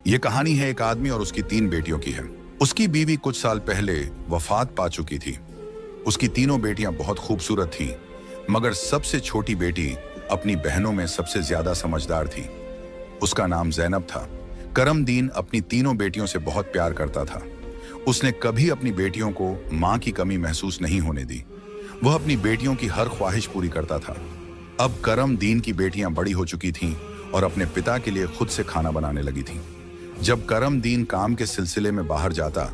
ये कहानी है एक आदमी और उसकी 3 बेटियों की है। उसकी बीवी कुछ साल पहले वफात पा चुकी थी। उसकी तीनों बेटियां बहुत खूबसूरत थीं, मगर सबसे छोटी बेटी अपनी बहनों में सबसे ज्यादा समझदार थी। उसका नाम ज़ैनब था। करमदीन अपनी तीनों बेटियों से बहुत प्यार करता था। उसने कभी अपनी बेटियों को मां की कमी महसूस नहीं होने दी। वह अपनी बेटियों की हर ख्वाहिश पूरी करता था। अब करमदीन की बेटियां बड़ी हो चुकी थीं और अपने पिता के लिए खुद से खाना बनाने लगी थीं। जब करमदीन काम के सिलसिले में बाहर जाता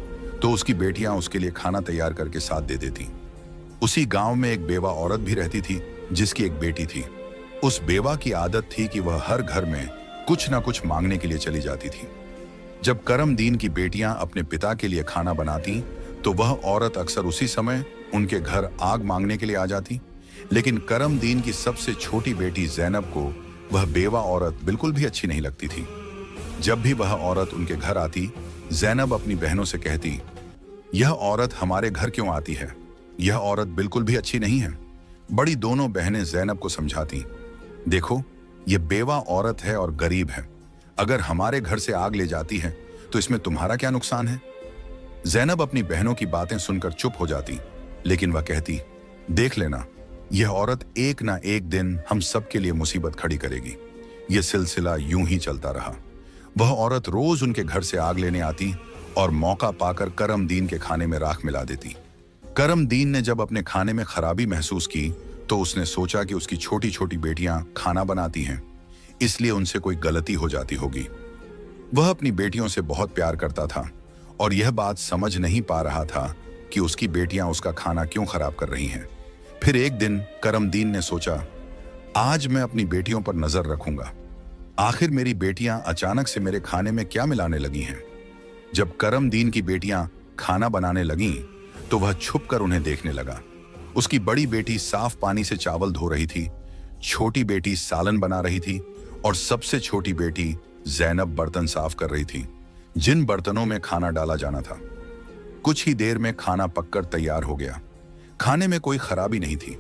तो उसकी बेटियां उसके लिए खाना तैयार करके साथ दे देती। उसी गांव में एक बेवा औरत भी रहती थी जिसकी एक बेटी थी। उस बेवा की आदत थी कि वह हर घर में कुछ ना कुछ मांगने के लिए चली जाती थी। जब करमदीन की बेटियां अपने पिता के लिए खाना बनाती तो वह औरत अक्सर उसी समय उनके घर आग मांगने के लिए आ जाती। लेकिन करमदीन की सबसे छोटी बेटी ज़ैनब को वह बेवा औरत बिल्कुल भी अच्छी नहीं लगती थी। जब भी वह औरत उनके घर आती, ज़ैनब अपनी बहनों से कहती, यह औरत हमारे घर क्यों आती है? यह औरत बिल्कुल भी अच्छी नहीं है। बड़ी दोनों बहनें ज़ैनब को समझाती, देखो, यह बेवा औरत है और गरीब है। अगर हमारे घर से आग ले जाती है तो इसमें तुम्हारा क्या नुकसान है? ज़ैनब अपनी बहनों की बातें सुनकर चुप हो जाती, लेकिन वह कहती, देख लेना, यह औरत एक ना एक दिन हम सबके लिए मुसीबत खड़ी करेगी। यह सिलसिला यूं ही चलता रहा। वह औरत रोज उनके घर से आग लेने आती और मौका पाकर करमदीन के खाने में राख मिला देती। करमदीन ने जब अपने खाने में खराबी महसूस की तो उसने सोचा कि उसकी छोटी छोटी बेटियां खाना बनाती हैं, इसलिए उनसे कोई गलती हो जाती होगी। वह अपनी बेटियों से बहुत प्यार करता था और यह बात समझ नहीं पा रहा था कि उसकी बेटियां उसका खाना क्यों खराब कर रही हैं। फिर एक दिन करमदीन ने सोचा, आज मैं अपनी बेटियों पर नजर रखूंगा। आखिर मेरी बेटियां अचानक से मेरे खाने में क्या मिलाने लगी हैं? जब करमदीन की बेटियां खाना बनाने लगीं, तो वह छुपकर उन्हें देखने लगा। उसकी बड़ी बेटी साफ पानी से चावल धो रही थी, छोटी बेटी सालन बना रही थी और सबसे छोटी बेटी ज़ैनब बर्तन साफ कर रही थी, जिन बर्तनों में खाना डाला जाना था। कुछ ही देर में खाना पककर तैयार हो गया। खाने में कोई खराबी नहीं थी।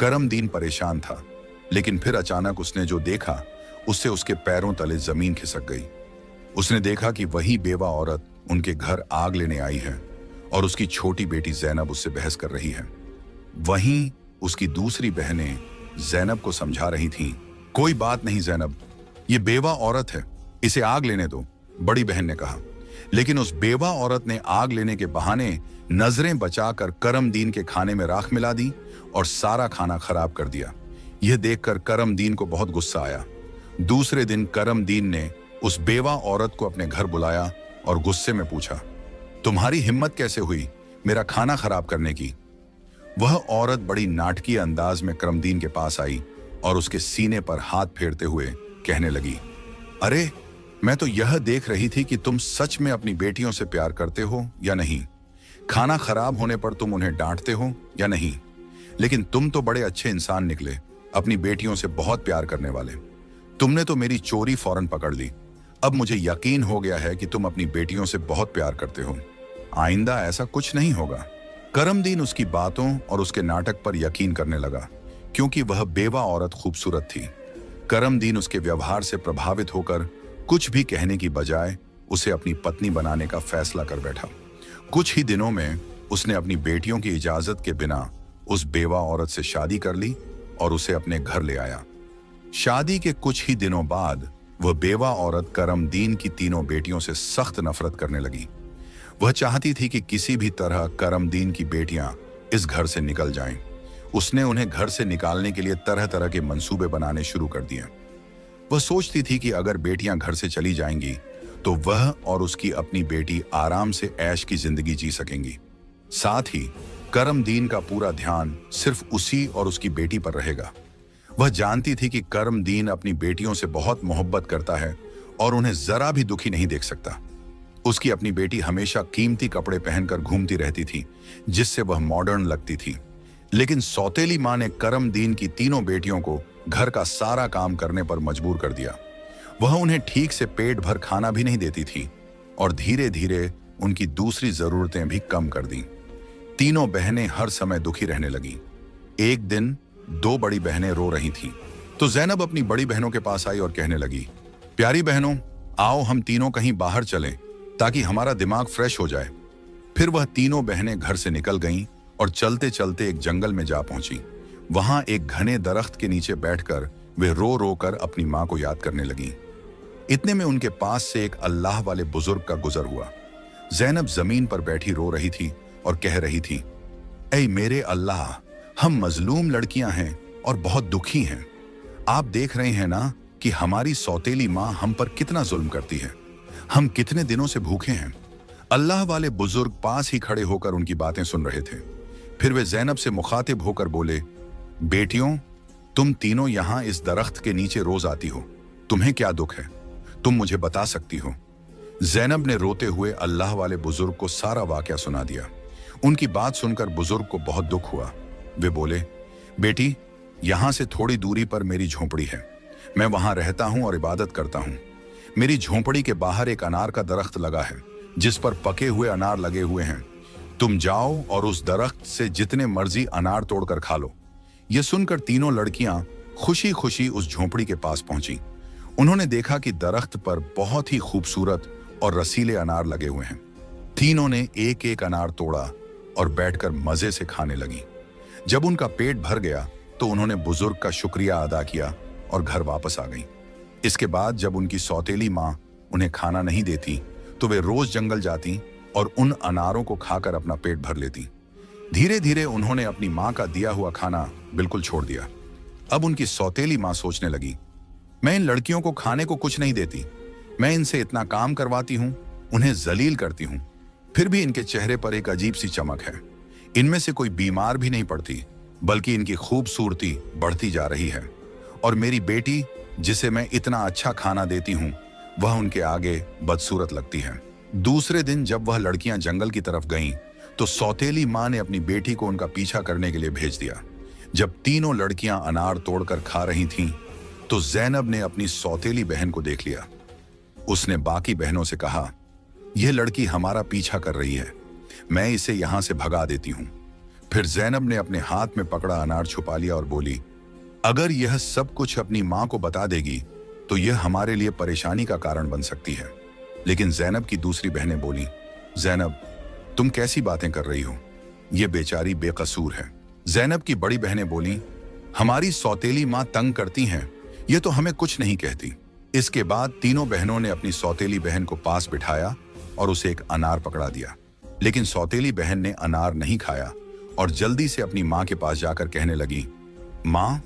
करमदीन परेशान था, लेकिन फिर अचानक उसने जो देखा उससे उसके पैरों तले जमीन खिसक गई। उसने देखा कि वही बेवा औरत उनके घर आग लेने आई है और उसकी छोटी बेटी ज़ैनब उससे बहस कर रही है। वहीं उसकी दूसरी बहनें ज़ैनब को समझा रही थीं, कोई बात नहीं ज़ैनब, ये बेवा औरत है, इसे आग लेने दो, बड़ी बहन ने कहा। लेकिन उस बेवा औरत ने आग लेने के बहाने नजरें बचाकर करमदीन के खाने में राख मिला दी और सारा खाना खराब कर दिया। यह देखकर करमदीन को बहुत गुस्सा आया। दूसरे दिन करमदीन ने उस बेवा औरत को अपने घर बुलाया और गुस्से में पूछा, तुम्हारी हिम्मत कैसे हुई मेरा खाना खराब करने की? वह औरत बड़ी नाटकीय अंदाज में करमदीन के पास आई और उसके सीने पर हाथ फेरते हुए कहने लगी, अरे, मैं तो यह देख रही थी कि तुम सच में अपनी बेटियों से प्यार करते हो या नहीं। खाना खराब होने पर तुम उन्हें डांटते हो या नहीं। लेकिन तुम तो बड़े अच्छे इंसान निकले, अपनी बेटियों से बहुत प्यार करने वाले। तुमने तो मेरी चोरी फौरन पकड़ ली। अब मुझे यकीन हो गया है कि तुम अपनी बेटियों से बहुत प्यार करते हो। आइंदा ऐसा कुछ नहीं होगा। करमदीन उसकी बातों और उसके नाटक पर यकीन करने लगा, क्योंकि वह बेवा औरत खूबसूरत थी। करमदीन उसके व्यवहार से प्रभावित होकर कुछ भी कहने की बजाय उसे अपनी पत्नी बनाने का फैसला कर बैठा। कुछ ही दिनों में उसने अपनी बेटियों की इजाजत के बिना उस बेवा औरत से शादी कर ली और उसे अपने घर ले आया। शादी के कुछ ही दिनों बाद वह बेवा औरत करमदीन की तीनों बेटियों से सख्त नफरत करने लगी। वह चाहती थी कि किसी भी तरह करमदीन की बेटियां इस घर से निकल जाएं। उसने उन्हें घर से निकालने के लिए तरह तरह के मंसूबे बनाने शुरू कर दिए। वह सोचती थी कि अगर बेटियां घर से चली जाएंगी तो वह और उसकी अपनी बेटी आराम से ऐश की जिंदगी जी सकेंगी। साथ ही करमदीन का पूरा ध्यान सिर्फ उसी और उसकी बेटी पर रहेगा। वह जानती थी कि करमदीन अपनी बेटियों से बहुत मोहब्बत करता है और उन्हें जरा भी दुखी नहीं देख सकता। उसकी अपनी बेटी हमेशा कीमती कपड़े पहनकर घूमती रहती थी, जिससे वह मॉडर्न लगती थी। लेकिन सौतेली मां ने करमदीन की तीनों बेटियों को घर का सारा काम करने पर मजबूर कर दिया। वह उन्हें ठीक से पेट भर खाना भी नहीं देती थी और धीरे धीरे उनकी दूसरी जरूरतें भी कम कर दी। तीनों बहनें हर समय दुखी रहने लगी। एक दिन 2 बड़ी बहनें रो रही थीं, तो ज़ैनब अपनी बड़ी बहनों के पास आई और कहने लगी, प्यारी बहनों, आओ हम तीनों कहीं बाहर चलें ताकि हमारा दिमाग फ्रेश हो जाए। फिर वह तीनों बहनें घर से निकल गईं और चलते चलते एक जंगल में जा पहुंची। वहां एक घने दरख्त के नीचे बैठकर वे रो रो कर अपनी मां को याद करने लगीं। इतने में उनके पास से एक अल्लाह वाले बुजुर्ग का गुजर हुआ। जैनब जमीन पर बैठी रो रही थी और कह रही थी, ऐ मेरे अल्लाह, हम मजलूम लड़कियां हैं और बहुत दुखी हैं। आप देख रहे हैं ना कि हमारी सौतेली माँ हम पर कितना जुल्म करती है। हम कितने दिनों से भूखे हैं। अल्लाह वाले बुजुर्ग पास ही खड़े होकर उनकी बातें सुन रहे थे। फिर वे जैनब से मुखातिब होकर बोले, बेटियों, तुम तीनों यहां इस दरख्त के नीचे रोज आती हो, तुम्हें क्या दुख है? तुम मुझे बता सकती हो? जैनब ने रोते हुए अल्लाह वाले बुजुर्ग को सारा वाकया सुना दिया। उनकी बात सुनकर बुजुर्ग को बहुत दुख हुआ। वे बोले, बेटी, यहां से थोड़ी दूरी पर मेरी झोंपड़ी है। मैं वहां रहता हूं और इबादत करता हूं। मेरी झोंपड़ी के बाहर एक अनार का दरख्त लगा है जिस पर पके हुए अनार लगे हुए हैं। तुम जाओ और उस दरख्त से जितने मर्जी अनार तोड़कर खा लो। यह सुनकर तीनों लड़कियां खुशी खुशी उस झोंपड़ी के पास पहुंची। उन्होंने देखा कि दरख्त पर बहुत ही खूबसूरत और रसीले अनार लगे हुए हैं। तीनों ने एक एक अनार तोड़ा और बैठकर मजे से खाने लगी। जब उनका पेट भर गया तो उन्होंने बुजुर्ग का शुक्रिया अदा किया और घर वापस आ गईं। इसके बाद जब उनकी सौतेली माँ उन्हें खाना नहीं देती तो वे रोज जंगल जाती और उन अनारों को खाकर अपना पेट भर लेती। धीरे धीरे उन्होंने अपनी माँ का दिया हुआ खाना बिल्कुल छोड़ दिया। अब उनकी सौतेली माँ सोचने लगी, मैं इन लड़कियों को खाने को कुछ नहीं देती। मैं इनसे इतना काम करवाती हूँ, उन्हें जलील करती हूँ, फिर भी इनके चेहरे पर एक अजीब सी चमक है। इनमें से कोई बीमार भी नहीं पड़ती, बल्कि इनकी खूबसूरती बढ़ती जा रही है। और मेरी बेटी, जिसे मैं इतना अच्छा खाना देती हूँ, वह उनके आगे बदसूरत लगती है। दूसरे दिन जब वह लड़कियां जंगल की तरफ गईं, तो सौतेली माँ ने अपनी बेटी को उनका पीछा करने के लिए भेज दिया। जब तीनों लड़कियां अनार तोड़कर खा रही थीं, तो जैनब ने अपनी सौतेली बहन को देख लिया। उसने बाकी बहनों से कहा, यह लड़की हमारा पीछा कर रही है, मैं इसे यहां से भगा देती हूं। फिर जैनब ने अपने हाथ में पकड़ा अनार छुपा लिया और बोली, अगर यह सब कुछ अपनी मां को बता देगी तो यह हमारे लिए परेशानी का कारण बन सकती है। लेकिन जैनब की दूसरी बहनें बोली, जैनब, तुम कैसी बातें कर रही हो? यह बेचारी बेकसूर है। जैनब की बड़ी बहनें बोली, हमारी सौतेली मां तंग करती हैं, यह तो हमें कुछ नहीं कहती। इसके बाद तीनों बहनों ने अपनी सौतेली बहन को पास बिठाया और उसे एक अनार पकड़ा दिया। लेकिन सौतेली बहन ने अनार नहीं खाया और जल्दी से अपनी मां के पास जाकर कहने लगी, मां,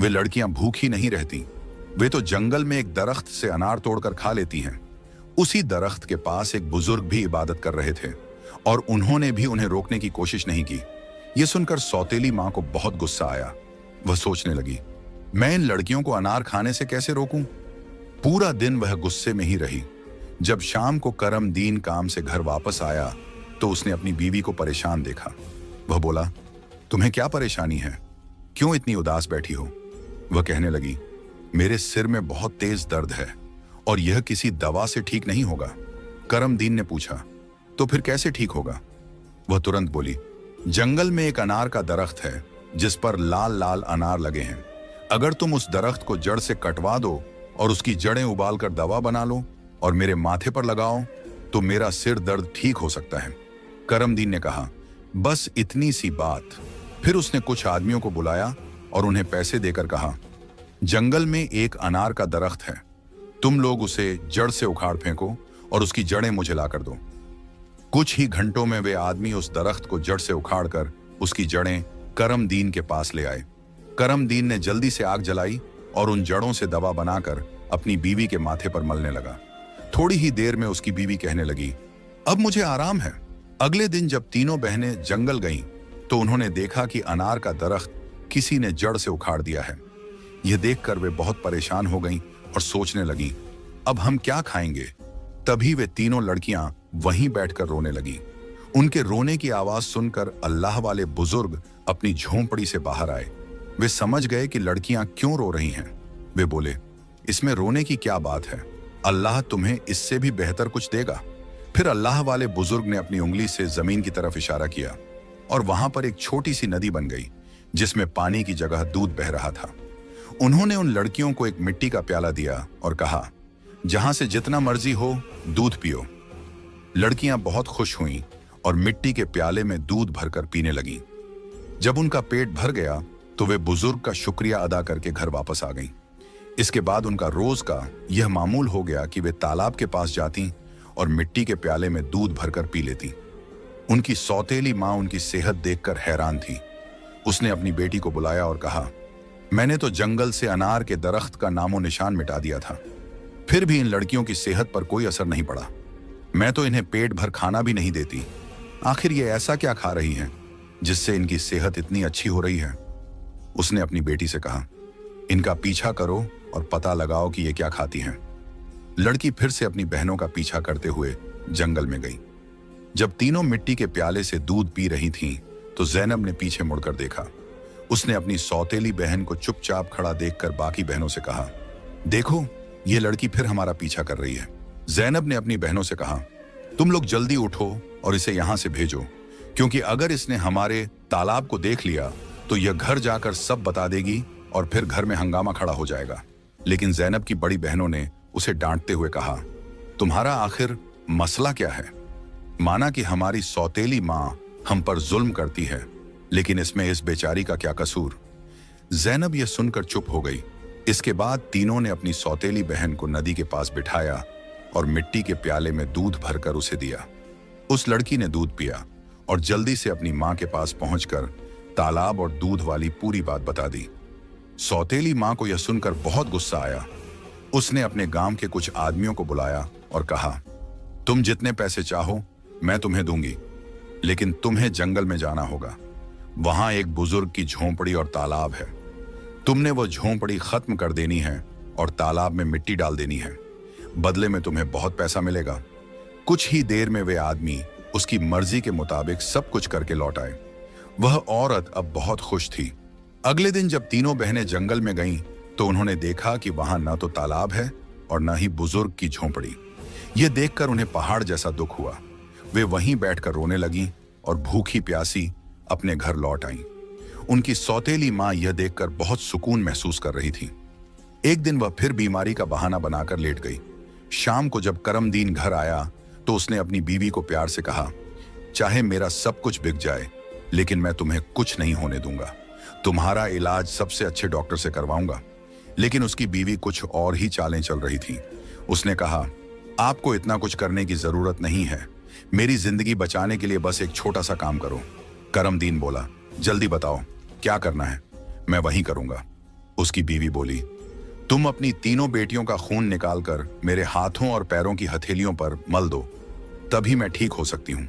वे लड़कियां भूखी नहीं रहती, वे तो जंगल में एक दरख्त से अनार तोड़कर खा लेती हैं। उसी दरख्त के पास एक बुजुर्ग भी इबादत कर रहे थे और उन्होंने भी उन्हें रोकने की कोशिश नहीं की। यह सुनकर सौतेली मां को बहुत गुस्सा आया। वह सोचने लगी, मैं इन लड़कियों को अनार खाने से कैसे रोकूं? पूरा दिन वह गुस्से में ही रही। जब शाम को करमदीन काम से घर वापस आया तो उसने अपनी बीवी को परेशान देखा। वह बोला, तुम्हें क्या परेशानी है? क्यों इतनी उदास बैठी हो? वह कहने लगी, मेरे सिर में बहुत तेज दर्द है और यह किसी दवा से ठीक नहीं होगा। करमदीन ने पूछा, तो फिर कैसे ठीक होगा? वह तुरंत बोली, जंगल में एक अनार का दरख्त है जिस पर लाल लाल अनार लगे हैं। अगर तुम उस दरख्त को जड़ से कटवा दो और उसकी जड़ें उबालकर दवा बना लो और मेरे माथे पर लगाओ तो मेरा सिर दर्द ठीक हो सकता है। करमदीन ने कहा, बस इतनी सी बात। फिर उसने कुछ आदमियों को बुलाया और उन्हें पैसे देकर कहा, जंगल में एक अनार का दरख्त है, तुम लोग उसे जड़ से उखाड़ फेंको और उसकी जड़ें मुझे लाकर दो। कुछ ही घंटों में वे आदमी उस दरख्त को जड़ से उखाड़कर उसकी जड़ें करमदीन के पास ले आए। करमदीन ने जल्दी से आग जलाई और उन जड़ों से दवा बनाकर अपनी बीवी के माथे पर मलने लगा। थोड़ी ही देर में उसकी बीवी कहने लगी, अब मुझे आराम है। अगले दिन जब तीनों बहनें जंगल गईं, तो उन्होंने देखा कि अनार का दरख्त किसी ने जड़ से उखाड़ दिया है। यह देखकर वे बहुत परेशान हो गईं और सोचने लगी, अब हम क्या खाएंगे? तभी वे तीनों लड़कियां वहीं बैठकर रोने लगी। उनके रोने की आवाज सुनकर अल्लाह वाले बुजुर्ग अपनी झोंपड़ी से बाहर आए। वे समझ गए कि लड़कियां क्यों रो रही हैं। वे बोले, इसमें रोने की क्या बात है? अल्लाह तुम्हें इससे भी बेहतर कुछ देगा। फिर अल्लाह वाले बुजुर्ग ने अपनी उंगली से जमीन की तरफ इशारा किया और वहां पर एक छोटी सी नदी बन गई जिसमें पानी की जगह दूध बह रहा था। उन्होंने उन लड़कियों को एक मिट्टी का प्याला दिया और कहा, जहां से जितना मर्जी हो दूध पियो। लड़कियां बहुत खुश हुईं और मिट्टी के प्याले में दूध भरकर पीने लगीं। जब उनका पेट भर गया तो वे बुजुर्ग का शुक्रिया अदा करके घर वापस आ गईं। इसके बाद उनका रोज का यह मामूल हो गया कि वे तालाब के पास जाती और मिट्टी के प्याले में दूध भरकर पी लेती। उनकी सौतेली माँ उनकी सेहत देखकर हैरान थी। उसने अपनी बेटी को बुलाया और कहा, मैंने तो जंगल से अनार के दरख्त का नामो निशान मिटा दिया था, फिर भी इन लड़कियों की सेहत पर कोई असर नहीं पड़ा। मैं तो इन्हें पेट भर खाना भी नहीं देती। आखिर ये ऐसा क्या खा रही हैं जिससे इनकी सेहत इतनी अच्छी हो रही है? उसने अपनी बेटी से कहा, इनका पीछा करो और पता लगाओ कि ये क्या खाती हैं। लड़की फिर से अपनी बहनों का पीछा करते हुए जंगल में गई। जब तीनों मिट्टी के प्याले से दूध पी रही थीं, तो जैनब ने पीछे मुड़कर देखा। उसने अपनी सौतेली बहन को चुपचाप खड़ा देखकर बाकी बहनों से कहा, देखो ये लड़की फिर हमारा पीछा कर रही है। जैनब ने अपनी बहनों से कहा, तुम लोग जल्दी उठो और इसे यहां से भेजो, क्योंकि अगर इसने हमारे तालाब को देख लिया तो यह घर जाकर सब बता देगी और फिर घर में हंगामा खड़ा हो जाएगा। लेकिन जैनब की बड़ी बहनों ने उसे डांटते हुए कहा, तुम्हारा आखिर मसला क्या है? माना कि हमारी सौतेली माँ हम पर जुल्म करती है, लेकिन इसमें इस बेचारी का क्या कसूर? जैनब यह सुनकर चुप हो गई। इसके बाद तीनों ने अपनी सौतेली बहन को नदी के पास बिठाया और मिट्टी के प्याले में दूध भरकर उसे दिया। उस लड़की ने दूध पिया और जल्दी से अपनी माँ के पास पहुंचकर तालाब और दूध वाली पूरी बात बता दी। सौतेली माँ को यह सुनकर बहुत गुस्सा आया। उसने अपने गांव के कुछ आदमियों को बुलाया और कहा, तुम जितने पैसे चाहो मैं तुम्हें दूंगी, लेकिन तुम्हें जंगल में जाना होगा। वहां एक बुजुर्ग की झोंपड़ी और तालाब है। तुमने वो झोंपड़ी खत्म कर देनी है और तालाब में मिट्टी डाल देनी है। बदले में तुम्हें बहुत पैसा मिलेगा। कुछ ही देर में वे आदमी उसकी मर्जी के मुताबिक सब कुछ करके लौट आए। वह औरत अब बहुत खुश थी। अगले दिन जब तीनों बहनें जंगल में गईं, तो उन्होंने देखा कि वहां न तो तालाब है और न ही बुजुर्ग की झोंपड़ी। यह देखकर उन्हें पहाड़ जैसा दुख हुआ। वे वहीं बैठकर रोने लगीं और भूखी प्यासी अपने घर लौट आईं। उनकी सौतेली माँ यह देखकर बहुत सुकून महसूस कर रही थी। एक दिन वह फिर बीमारी का बहाना बनाकर लेट गई। शाम को जब करमदीन घर आया तो उसने अपनी बीवी को प्यार से कहा, चाहे मेरा सब कुछ बिक जाए, लेकिन मैं तुम्हें कुछ नहीं होने दूंगा। तुम्हारा इलाज सबसे अच्छे डॉक्टर से करवाऊंगा। लेकिन उसकी बीवी कुछ और ही चालें चल रही थी। उसने कहा, आपको इतना कुछ करने की जरूरत नहीं है। मेरी जिंदगी बचाने के लिए बस एक छोटा सा काम करो। करमदीन बोला, जल्दी बताओ क्या करना है, मैं वही करूंगा। उसकी बीवी बोली, तुम अपनी तीनों बेटियों का खून निकालकर मेरे हाथों और पैरों की हथेलियों पर मल दो, तभी मैं ठीक हो सकती हूं।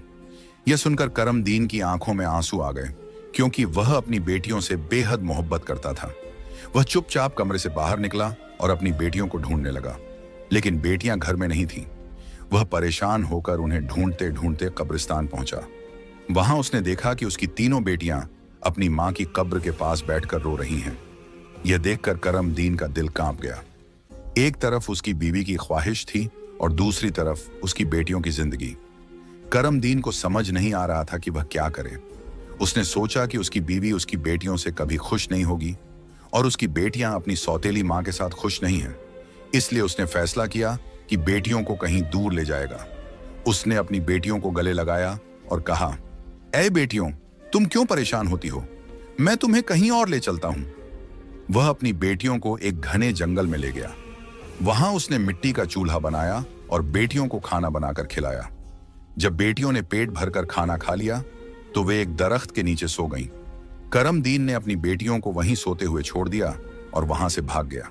यह सुनकर करमदीन की आंखों में आंसू आ गए, क्योंकि वह अपनी बेटियों से बेहद मोहब्बत करता था। वह चुपचाप कमरे से बाहर निकला और अपनी बेटियों को ढूंढने लगा, लेकिन बेटियां घर में नहीं थीं। वह परेशान होकर उन्हें ढूंढते ढूंढते कब्रिस्तान पहुंचा। वहां उसने देखा कि उसकी तीनों बेटियां अपनी मां की कब्र के पास बैठकर रो रही हैं। यह देखकर करमदीन का दिल कांप गया। एक तरफ उसकी बीवी की ख्वाहिश थी और दूसरी तरफ उसकी बेटियों की जिंदगी। करमदीन को समझ नहीं आ रहा था कि वह क्या करे। उसने सोचा कि उसकी बीवी उसकी बेटियों से कभी खुश नहीं होगी और उसकी बेटियां अपनी सौतेली मां के साथ खुश नहीं हैं। इसलिए उसने फैसला किया कि बेटियों को कहीं दूर ले जाएगा। उसने अपनी बेटियों को गले लगाया और कहा, ऐ बेटियों, तुम क्यों परेशान होती हो? मैं तुम्हें कहीं और ले चलता हूं। वह अपनी बेटियों को एक घने जंगल में ले गया। वहां उसने मिट्टी का चूल्हा बनाया और बेटियों को खाना बनाकर खिलाया। जब बेटियों ने पेट भरकर खाना खा लिया तो वे एक दरख्त के नीचे सो गईं। करमदीन ने अपनी बेटियों को वहीं सोते हुए छोड़ दिया और वहां से भाग गया।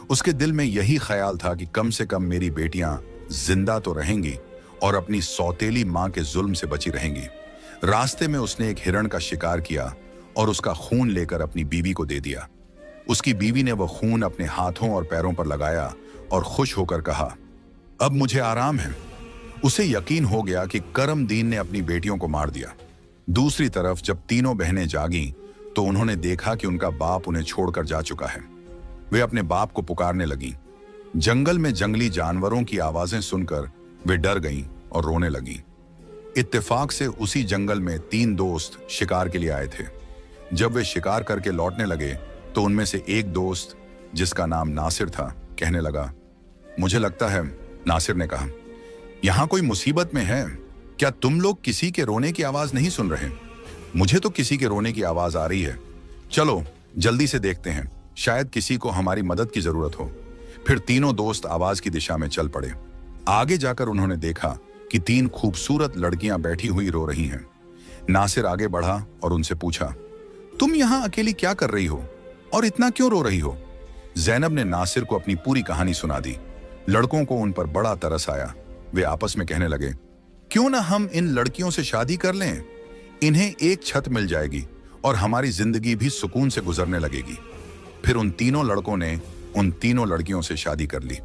उसके दिल में यही ख्याल था कि कम से कम मेरी बेटियां जिंदा तो रहेंगी और अपनी सौतेली मां के जुल्म से बची रहेंगी। रास्ते में उसने एक हिरण का शिकार किया और उसका खून लेकर अपनी बीवी को दे दिया। उसकी बीवी ने वह खून अपने हाथों और पैरों पर लगाया और खुश होकर कहा, अब मुझे आराम है। उसे यकीन हो गया कि करमदीन ने अपनी बेटियों को मार दिया। दूसरी तरफ जब तीनों बहनें जागीं तो उन्होंने देखा कि उनका बाप उन्हें छोड़कर जा चुका है। वे अपने बाप को पुकारने लगीं। जंगल में जंगली जानवरों की आवाजें सुनकर वे डर गईं और रोने लगीं। इत्तेफाक से उसी जंगल में 3 दोस्त शिकार के लिए आए थे। जब वे शिकार करके लौटने लगे तो उनमें से एक दोस्त, जिसका नाम नासिर था, कहने लगा, मुझे लगता है, नासिर ने कहा, यहाँ कोई मुसीबत में है। क्या तुम लोग किसी के रोने की आवाज नहीं सुन रहे? मुझे तो किसी के रोने की आवाज आ रही है। चलो जल्दी से देखते हैं, शायद किसी को हमारी मदद की जरूरत हो। फिर तीनों दोस्त आवाज की दिशा में चल पड़े। आगे जाकर उन्होंने देखा कि 3 खूबसूरत लड़कियां बैठी हुई रो रही हैं। नासिर आगे बढ़ा और उनसे पूछा, तुम यहां अकेली क्या कर रही हो और इतना क्यों रो रही हो? जैनब ने नासिर को अपनी पूरी कहानी सुना दी। लड़कों को उन पर बड़ा तरस आया। वे आपस में कहने लगे, क्यों ना हम इन लड़कियों से शादी कर लें? इन्हें एक छत मिल जाएगी और हमारी जिंदगी भी सुकून से गुजरने लगेगी। फिर उन तीनों लड़कों ने उन तीनों लड़कियों से शादी कर ली।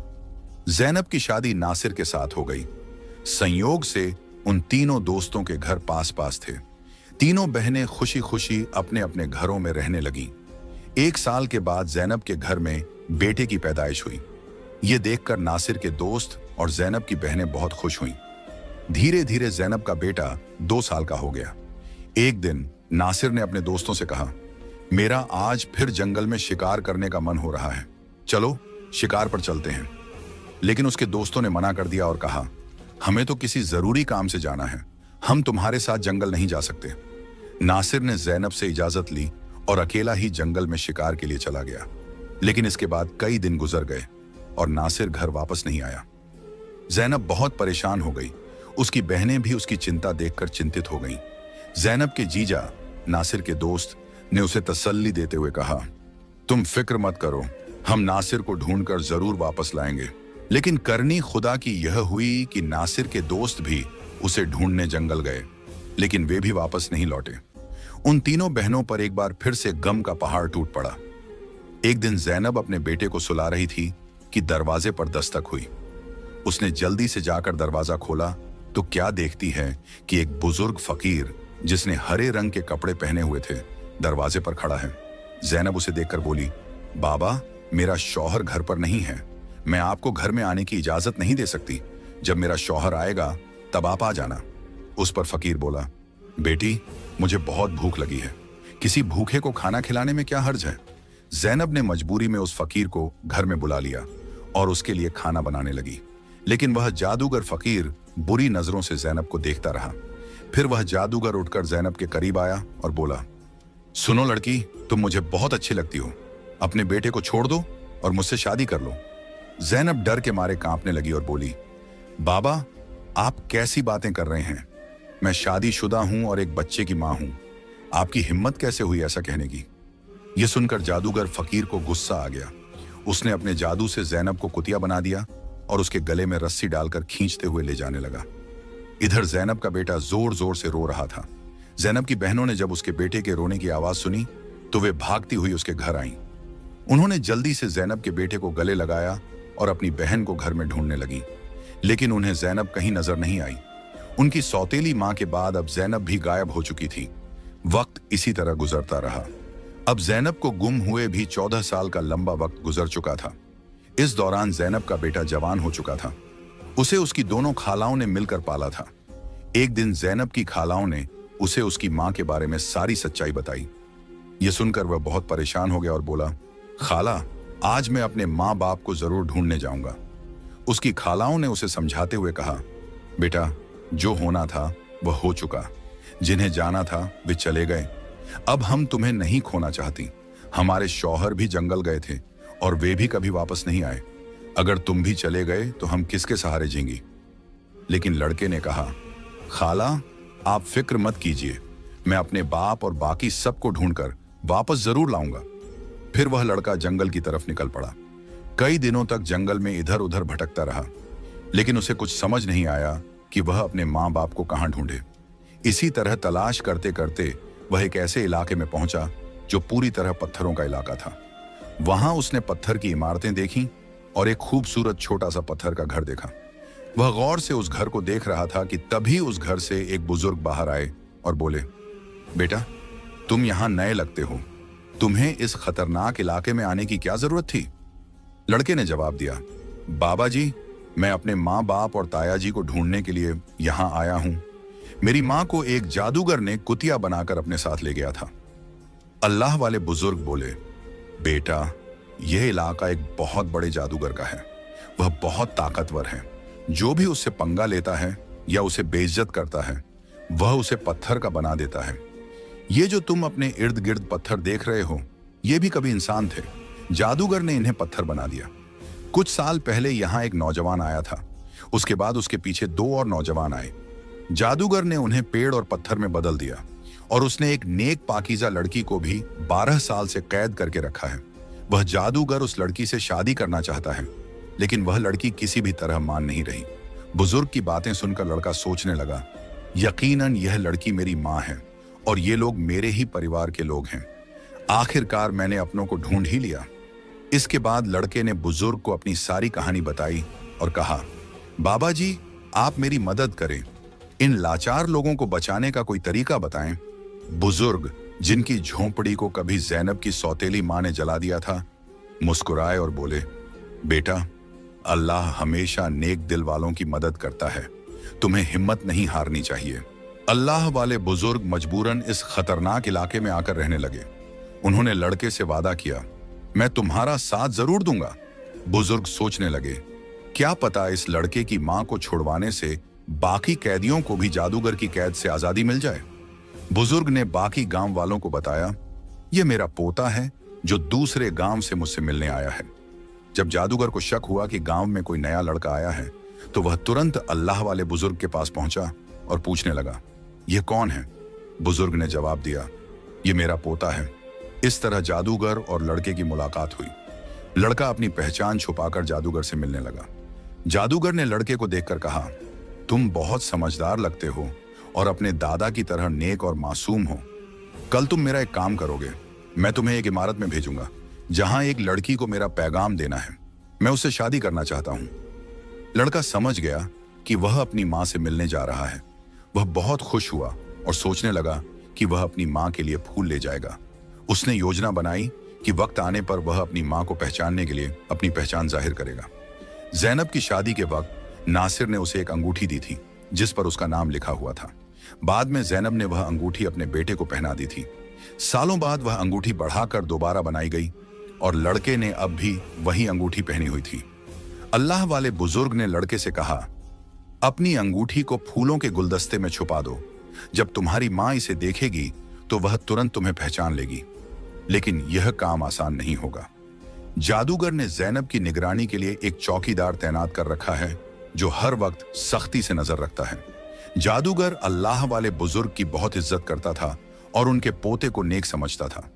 जैनब की शादी नासिर के साथ हो गई। संयोग से उन तीनों दोस्तों के घर पास पास थे। तीनों बहनें खुशी खुशी अपने अपने घरों में रहने लगीं। 1 साल के बाद जैनब के घर में बेटे की पैदाइश हुई। ये देखकर नासिर के दोस्त और जैनब की बहनें बहुत खुश हुईं। धीरे धीरे जैनब का बेटा 2 साल का हो गया। एक दिन नासिर ने अपने दोस्तों से कहा, मेरा आज फिर जंगल में शिकार करने का मन हो रहा है, चलो शिकार पर चलते हैं। लेकिन उसके दोस्तों ने मना कर दिया और कहा, हमें तो किसी जरूरी काम से जाना है, हम तुम्हारे साथ जंगल नहीं जा सकते। नासिर ने जैनब से इजाजत ली और अकेला ही जंगल में शिकार के लिए चला गया। लेकिन इसके बाद कई दिन गुजर गए और नासिर घर वापस नहीं आया। जैनब बहुत परेशान हो गई। उसकी बहनें भी उसकी चिंता देखकर चिंतित हो गईं। जैनब के जीजा नासिर के दोस्त ने उसे तसल्ली देते हुए कहा, तुम फिक्र मत करो, हम नासिर को ढूंढकर जरूर वापस लाएंगे। लेकिन करनी खुदा की यह हुई कि नासिर के दोस्त भी उसे ढूंढने जंगल गए, लेकिन वे भी वापस नहीं लौटे। उन तीनों बहनों पर एक बार फिर से गम का पहाड़ टूट पड़ा। एक दिन जैनब अपने बेटे को सुला रही थी कि दरवाजे पर दस्तक हुई। उसने जल्दी से जाकर दरवाजा खोला तो क्या देखती है कि एक बुजुर्ग फकीर जिसने हरे रंग के कपड़े पहने हुए थे दरवाजे पर खड़ा है। जैनब उसे देखकर बोली, बाबा, मेरा शौहर घर पर नहीं है, मैं आपको घर में आने की इजाजत नहीं दे सकती। जब मेरा शौहर आएगा तब आप आ जाना। उस पर फकीर बोला, बेटी, मुझे बहुत भूख लगी है, किसी भूखे को खाना खिलाने में क्या हर्ज है। जैनब ने मजबूरी में उस फकीर को घर में बुला लिया और उसके लिए खाना बनाने लगी। लेकिन वह जादूगर फकीर बुरी नजरों से जैनब को देखता रहा। फिर वह जादूगर उठकर जैनब के करीब आया और बोला, सुनो लड़की, तुम मुझे बहुत अच्छी लगती हो, अपने बेटे को छोड़ दो और मुझसे शादी कर लो। जैनब डर के मारे कांपने लगी और बोली, बाबा, आप कैसी बातें कर रहे हैं? मैं शादीशुदा हूं और एक बच्चे की मां हूं। आपकी हिम्मत कैसे हुई ऐसा कहने की? यह सुनकर जादूगर फकीर को गुस्सा आ गया। उसने अपने जादू से जैनब को कुतिया बना दिया और उसके गले में रस्सी डालकर खींचते हुए ले जाने लगा। इधर जैनब का बेटा जोर जोर से रो रहा था। जैनब की बहनों ने जब उसके बेटे के रोने की आवाज सुनी तो वे भागती हुई उसके घर आईं। उन्होंने जल्दी से जैनब के बेटे को गले लगाया और अपनी बहन को घर में ढूंढने लगी। लेकिन उन्हें जैनब कहीं नजर नहीं आई। उनकी सौतेली मां के बाद अब जैनब भी गायब हो चुकी थी। वक्त इसी तरह गुजरता रहा। अब जैनब को गुम हुए भी 14 साल का लंबा वक्त गुजर चुका था। इस दौरान जैनब का बेटा जवान हो चुका था। उसे उसकी दोनों खालाओं ने मिलकर पाला था। एक दिन जैनब की खालाओं ने उसे उसकी मां के बारे में सारी सच्चाई बताई। यह सुनकर वह बहुत परेशान हो गया और बोला, खाला, आज मैं अपने माँ बाप को जरूर ढूंढने जाऊंगा। उसकी खालाओं ने उसे समझाते हुए कहा, बेटा, जो होना था वह हो चुका, जिन्हें जाना था वे चले गए। अब हम तुम्हें नहीं खोना चाहती। हमारे शौहर भी जंगल गए थे और वे भी कभी वापस नहीं आए। अगर तुम भी चले गए तो हम किसके सहारे जीएंगी? लेकिन लड़के ने कहा, खाला, आप फिक्र मत कीजिए, मैं अपने बाप और बाकी सबको ढूंढकर वापस जरूर लाऊंगा। फिर वह लड़का जंगल की तरफ निकल पड़ा। कई दिनों तक जंगल में इधर उधर भटकता रहा, लेकिन उसे कुछ समझ नहीं आया कि वह अपने माँ बाप को कहाँ ढूंढे। इसी तरह तलाश करते करते वह एक ऐसे इलाके में पहुंचा जो पूरी तरह पत्थरों का इलाका था। वहां उसने पत्थर की इमारतें देखीं और एक खूबसूरत छोटा सा पत्थर का घर देखा। वह गौर से उस घर को देख रहा था कि तभी उस घर से एक बुजुर्ग बाहर आए और बोले, बेटा, तुम यहां नए लगते हो, तुम्हें इस खतरनाक इलाके में आने की क्या जरूरत थी? लड़के ने जवाब दिया, बाबा जी, मैं अपने माँ बाप और ताया जी को ढूंढने के लिए यहां आया हूं। मेरी मां को एक जादूगर ने कुतिया बनाकर अपने साथ ले गया था। अल्लाह वाले बुजुर्ग बोले, बेटा, यह इलाका एक बहुत बड़े जादूगर का है। वह बहुत ताकतवर है। जो भी उससे पंगा लेता है या उसे बेइज्जत करता है, वह उसे पत्थर का बना देता है। ये जो तुम अपने इर्द गिर्द पत्थर देख रहे हो, ये भी कभी इंसान थे। जादूगर ने इन्हें पत्थर बना दिया। कुछ साल पहले यहाँ एक नौजवान आया था। उसके बाद उसके पीछे 2 और नौजवान आए। जादूगर ने उन्हें पेड़ और पत्थर में बदल दिया और उसने एक नेक पाकीज़ा लड़की को भी 12 साल से कैद करके रखा है। वह जादूगर उस लड़की से शादी करना चाहता है, लेकिन वह लड़की किसी भी तरह मान नहीं रही। बुजुर्ग की बातें सुनकर लड़का सोचने लगा, यकीनन यह लड़की मेरी माँ है और ये लोग मेरे ही परिवार के लोग हैं। आखिरकार मैंने अपनों को ढूंढ ही लिया। इसके बाद लड़के ने बुजुर्ग को अपनी सारी कहानी बताई और कहा, बाबा जी, आप मेरी मदद करें। इन लाचार लोगों को बचाने का कोई तरीका बताएं। बुजुर्ग, जिनकी झोंपड़ी को कभी ज़ैनब की सौतेली माँ ने जला दिया था, मुस्कुराए और बोले, बेटा, अल्लाह हमेशा नेक दिल वालों की मदद करता है। तुम्हें हिम्मत नहीं हारनी चाहिए। अल्लाह वाले बुजुर्ग मजबूरन इस खतरनाक इलाके में आकर रहने लगे। उन्होंने लड़के से वादा किया, मैं तुम्हारा साथ जरूर दूंगा। बुजुर्ग सोचने लगे, क्या पता इस लड़के की मां को छुड़वाने से बाकी कैदियों को भी जादूगर की कैद से आजादी मिल जाए। बुजुर्ग ने बाकी गांव वालों को बताया, यह मेरा पोता है जो दूसरे गांव से मुझसे मिलने आया है। जब जादूगर को शक हुआ कि गांव में कोई नया लड़का आया है, तो वह तुरंत अल्लाह वाले बुजुर्ग के पास पहुंचा और पूछने लगा, यह कौन है? बुजुर्ग ने जवाब दिया, यह मेरा पोता है। इस तरह जादूगर और लड़के की मुलाकात हुई। लड़का अपनी पहचान छुपाकर जादूगर से मिलने लगा। जादूगर ने लड़के को देखकर कहा, तुम बहुत समझदार लगते हो और अपने दादा की तरह नेक और मासूम हो। कल तुम मेरा एक काम करोगे। मैं तुम्हें एक इमारत में भेजूंगा जहां एक लड़की को मेरा पैगाम देना है। मैं उससे शादी करना चाहता हूं। लड़का समझ गया कि वह अपनी मां से मिलने जा रहा है। वह बहुत खुश हुआ और सोचने लगा कि वह अपनी मां के लिए फूल ले जाएगा। उसने योजना बनाई कि वक्त आने पर वह अपनी मां को पहचानने के लिए अपनी पहचान जाहिर करेगा। ज़ैनब की शादी के वक्त नासिर ने उसे एक अंगूठी दी थी जिस पर उसका नाम लिखा हुआ था। बाद में ज़ैनब ने वह अंगूठी अपने बेटे को पहना दी थी। सालों बाद वह अंगूठी बढ़ाकर दोबारा बनाई गई और लड़के ने अब भी वही अंगूठी पहनी हुई थी। अल्लाह वाले बुजुर्ग ने लड़के से कहा, अपनी अंगूठी को फूलों के गुलदस्ते में छुपा दो। जब तुम्हारी मां इसे देखेगी तो वह तुरंत तुम्हें पहचान लेगी। लेकिन यह काम आसान नहीं होगा। जादूगर ने ज़ैनब की निगरानी के लिए एक चौकीदार तैनात कर रखा है जो हर वक्त सख्ती से नजर रखता है। जादूगर अल्लाह वाले बुजुर्ग की बहुत इज्जत करता था और उनके पोते को नेक समझता था।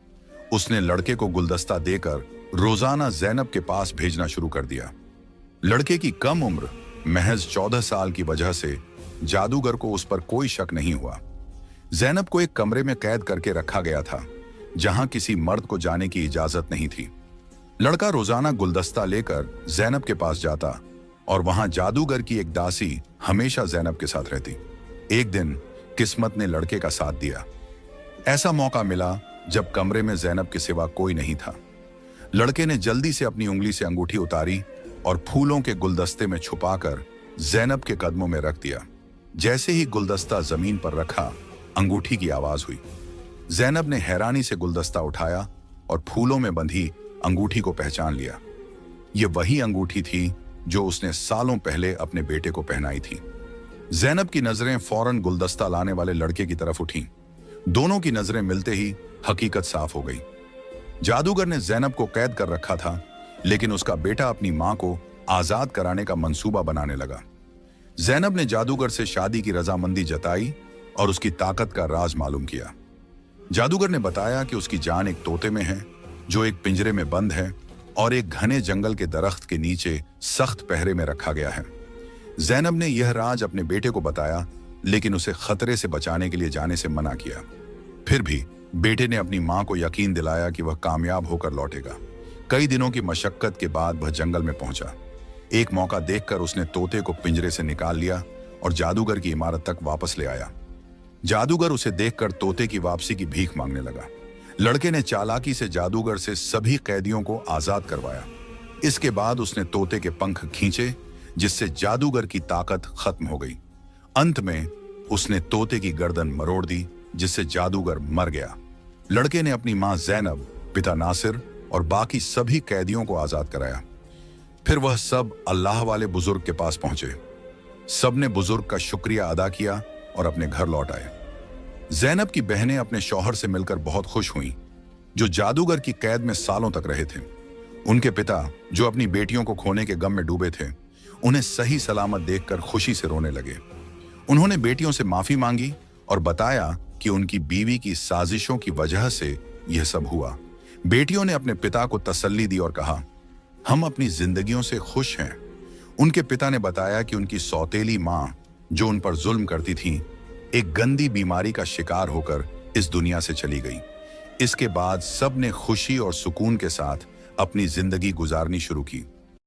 उसने लड़के को गुलदस्ता देकर रोजाना ज़ैनब के पास भेजना शुरू कर दिया। लड़के की कम उम्र महज 14 साल की वजह से जादूगर को उस पर कोई शक नहीं हुआ। ज़ैनब को एक कमरे में कैद करके रखा गया था जहां किसी मर्द को जाने की इजाजत नहीं थी। लड़का रोजाना गुलदस्ता लेकर ज़ैनब के पास जाता और वहां जादूगर की एक दासी हमेशा ज़ैनब के साथ रहती। एक दिन किस्मत ने लड़के का साथ दिया। ऐसा मौका मिला जब कमरे में ज़ैनब के सिवा कोई नहीं था। लड़के ने जल्दी से अपनी उंगली से अंगूठी उतारी और फूलों के गुलदस्ते में छुपाकर ज़ैनब के कदमों में रख दिया। जैसे ही गुलदस्ता जमीन पर रखा, अंगूठी की आवाज हुई। ज़ैनब ने हैरानी से गुलदस्ता उठाया और फूलों में बंधी अंगूठी को पहचान लिया। यह वही अंगूठी थी जो उसने सालों पहले अपने बेटे को पहनाई थी। ज़ैनब की नजरें फौरन गुलदस्ता लाने वाले लड़के की तरफ उठीं। दोनों की नजरें मिलते ही हकीकत साफ हो गई। जादूगर ने ज़ैनब को कैद कर रखा था, लेकिन उसका बेटा अपनी मां को आजाद कराने का मंसूबा बनाने लगा। ज़ैनब ने जादूगर से शादी की रजामंदी जताई और उसकी ताकत का राज मालूम किया। जादूगर ने बताया कि उसकी जान एक तोते में है जो एक पिंजरे में बंद है और एक घने जंगल के दरख्त के नीचे सख्त पहरे में रखा गया है। ज़ैनब ने यह राज अपने बेटे को बताया, लेकिन उसे खतरे से बचाने के लिए जाने से मना किया। फिर भी बेटे ने अपनी मां को यकीन दिलाया कि वह कामयाब होकर लौटेगा। कई दिनों की मशक्कत के बाद वह जंगल में पहुंचा। एक मौका देखकर उसने तोते को पिंजरे से निकाल लिया और जादूगर की इमारत तक वापस ले आया। जादूगर उसे देखकर तोते की वापसी की भीख मांगने लगा। लड़के ने चालाकी से जादूगर से सभी कैदियों को आजाद करवाया। इसके बाद उसने तोते के पंख खींचे, जिससे जादूगर की ताकत खत्म हो गई। अंत में उसने तोते की गर्दन मरोड़ दी, जिससे जादूगर मर गया। लड़के ने अपनी मां ज़ैनब, पिता नासिर और बाकी सभी कैदियों को आजाद कराया। फिर वह सब अल्लाह वाले बुजुर्ग के पास पहुंचे। सबने बुजुर्ग का शुक्रिया अदा किया और अपने घर लौट आए। जैनब की बहनें अपने शौहर से मिलकर बहुत खुश हुईं, जो जादूगर की कैद में सालों तक रहे थे। उनके पिता, जो अपनी बेटियों को खोने के गम में डूबे थे, उन्हें सही सलामत देखकर खुशी से रोने लगे। उन्होंने बेटियों से माफी मांगी और बताया कि उनकी बीवी की साजिशों की वजह से यह सब हुआ। बेटियों ने अपने पिता को तसल्ली दी और कहा, हम अपनी जिंदगियों से खुश हैं। उनके पिता ने बताया कि उनकी सौतेली मां, जो उन पर जुल्म करती थी, एक गंदी बीमारी का शिकार होकर इस दुनिया से चली गई। इसके बाद सब ने खुशी और सुकून के साथ अपनी जिंदगी गुजारनी शुरू की।